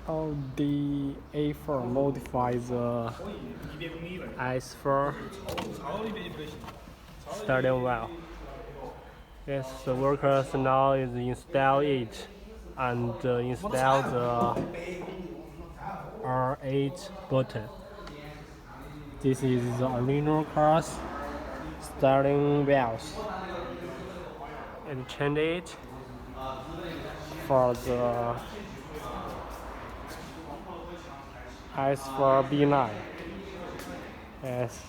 Audi A4 modifies the S4 starting well. Yes, the workers now is install it and install the R8 button. This is the original car's starting wheels. And change it for the S4 B9. Yes,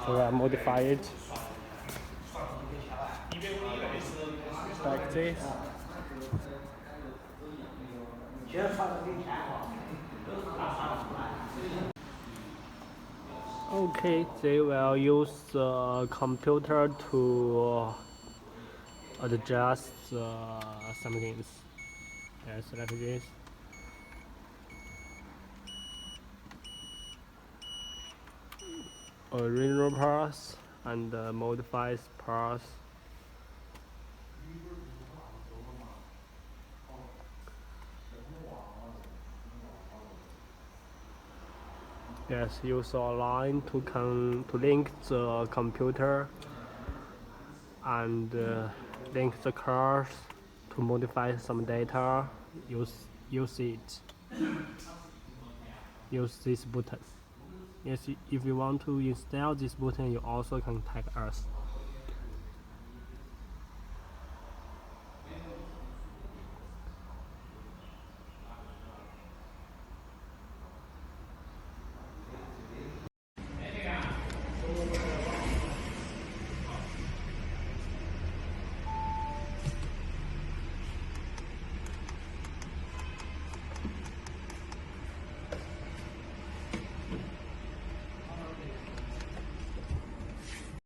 so I modify it like this. Okay, they will use the computer to adjust some things. Yes, like this. Original parts and modified parts. Yes, use a line to link the computer and link the cars to modify some data. Use it. Use this button. Yes, if you want to install this button, you also contact us.